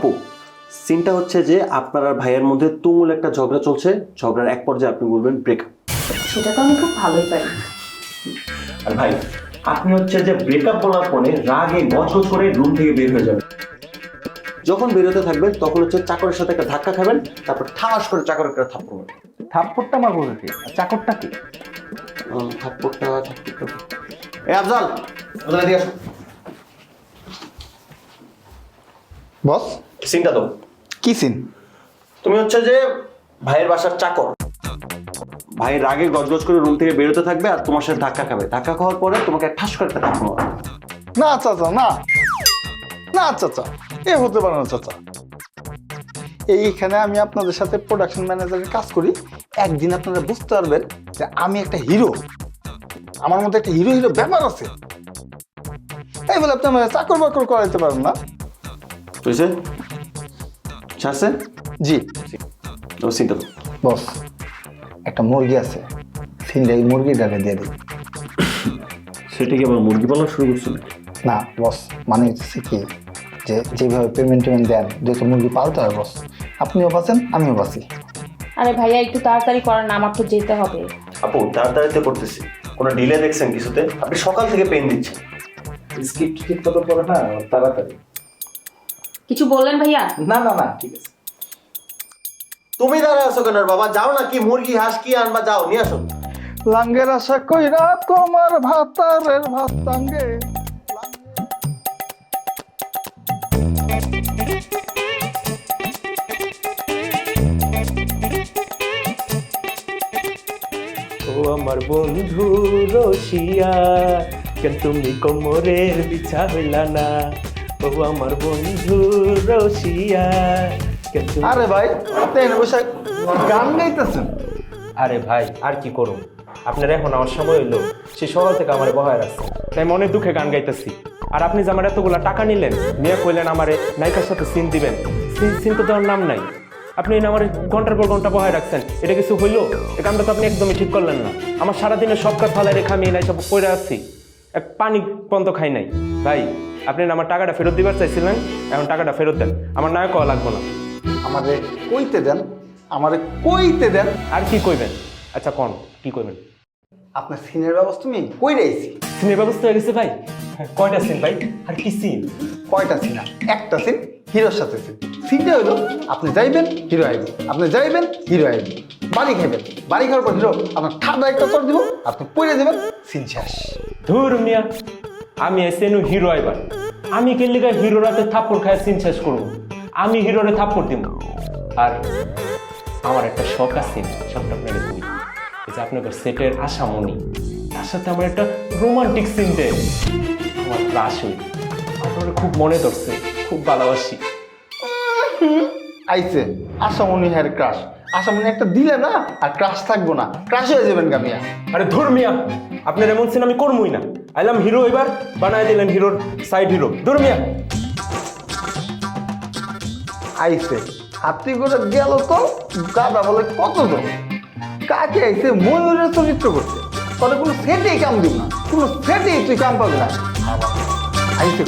আপু সিনটা হচ্ছে যে আপনার আর ভাইয়ের মধ্যে তুমুল একটা ঝগড়া চলছে, ঝগড়ার এক পর্যায়ে আপনি বলবেন ব্রেকআপ। সেটা তো আমি খুব ভালোই পারি। আর ভাই আপনি হচ্ছে যে ব্রেকআপ বলার পরে রাগে গজগজ করে রুম থেকে বের হয়ে যাবেন। যখন বেরোতে থাকবেন তখন হচ্ছে চাকরের সাথে একটা ধাক্কা খাবেন, তারপর ঠাস করে চাকরের একটা থাপ্পড় মারবেন। থাপ্পড়টা মারবো কি? চাকরটা কি? থাপ্পড়টা এই আফজাল, আফজাল এদিকে আসো। বস সিনটা দাও। কি সিন? তুমি হচ্ছে যে ভাইয়ের বাসার চাকর, ভাই রাগে গজগজ করে রুম থেকে বেরোতে থাকবে আর তোমার সাথে ধাক্কা খাবে, ধাক্কা খাওয়ার পরে তোমাকে ঠাস করে একটা থাপ্পড় মারবে। না চাচা, না না চাচা, এ হতে পারে না চাচা। এইখানে আমি আপনাদের সাথে প্রোডাকশন ম্যানেজারের কাজ করি। একদিন আপনারা বুঝতে পারবেন যে আমি একটা হিরো, আমার মধ্যে একটা হিরো হিরো ব্যাপার আছে। এই বলে আপনি আমার চাকর বাকর করাইতে পারেন না। বুঝছে? ছাড়ছে? জি সিনটা দাও। বস, একটা মুরগি আছে, সিনটা এই মুরগিটাকে দিয়ে দিই। সেটা কি আবার মুরগি পালন শুরু করছো? না বস, মানে হচ্ছে কি যে যেভাবে পেমেন্ট টেমেন্ট দেন দুটো মুরগি পালতে হয় বস। আপনিও বাঁচেন, আমিও বাঁচি। আরে ভাইয়া একটু তাড়াতাড়ি করেন না, আমার তো যেতে হবে। আপু তাড়াতাড়িতে করতেছি, কোনো ডিলে দেখছেন কিছুতে? আপনি সকাল থেকে পেন দিচ্ছেন। স্ক্রিপ্ট ঠিক মতো পড়ে না, তাড়াতাড়ি। কিছু বললেন ভাইয়া? না না না, ঠিক আছে। তুমি দাঁড়া আছো কেন বাবা? যাও না, কি মুরগি হাঁস কি আনবা, যাও নিয়ে আসো। লাঙ্গের আশা কইরা তোমার ভাতারের ভাত টাঙ্গে। ও আমার বন্ধু রসিয়া, কেন তুমি কোমরের বিছা হইলা না? ও আমার বন্ধু রসিয়া, কেন তুমি... আরে ভাই, আপনি এনে বসে গান গাইতেছেন? আরে ভাই আর কি করুন, আপনার এখন আমার সময় হইলো, সে সকাল থেকে আমার বহায় রাখছে, তাই মনে দুঃখে গান গাইতেছি। আর আপনি যে আমার এতগুলা টাকা নিলেন, নিয়ে কইলেন আমারে নায়িকার সাথে সিন দিবেন, সিন তো দেওয়ার নাম নাই। আপনি আমার ঘন্টার পর ঘন্টা বহায় রাখছেন, এটা কিছু হইলো? এই কামটা তো আপনি একদমই ঠিক করলেন না। আমার সারাদিনে সব কাজ ফালাই রেখে আমি নাই সব পড়ে আসছি, এক পানি পর্যন্ত খাই নাই। ভাই আপনি আমার টাকাটা ফেরত দিবার চাইছিলেন, এখন টাকাটা ফেরত দেন, আমার নায়ক হওয়া লাগবো না। আমারে কইতে দেন, আমারে কইতে দেন। আর কি কইবেন? আচ্ছা কোন কি কইবেন? আপনার সিনের ব্যবস্থা আমি কই রাইছি। সিনের ব্যবস্থা হয়ে গেছে ভাই? কয়টা সিন ভাই? আর কি সিন? কয়টা সিন? একটা সিন, হিরোর সাথে সিন। সিনটা হলো আপনি যাইবেন, হিরো আইবেন, আপনি যাইবেন, হিরো আইবেন, বাড়ি খাইবেন, বাড়ি খাওয়ার পর হিরো আপনার ঠান্ডা একটা চর দিব, আপনি পড়ে যাবেন, সিন শেষ। ধুর মিয়া, আমি এসেনু হিরো আইবার, আমি কেলিগা হিরো রাতে থাপ্পড় খায় সিন শেষ করবো? আমি হিরোরে থাপ্পড় দিব। আর আমার একটা শখ আছে, শখটা আপনাকে বলি, এই যে আপনাদের সেটের আশামণি, তার সাথে আমার একটা রোমান্টিক সিন দেয়। আমার ক্রাশ হই, আপনার খুব মনে ধরছে, খুব ভালোবাসি। আইছে আশামণি হেয়ার ক্রাশ। আশামণি একটা দিলে না আর ক্রাশ থাকবো না, ক্রাশ হয়ে যাবেন গামিয়া। আরে ধুর মিয়া, আপনার এমন সিন আমি করবই না। আইলাম হিরো, এবার বানায় দিলেন হিরোর সাইড হিরো। ধুর মিয়া। আইছে হাতি করে গেল তো গাদা বলে কত তো কাকে আইছে ময়ূরের চরিত্র করছে, তবে কোনো সেটেই কাম দিব না, কোনো সেটেই তুই কাম পাবি না। আইছে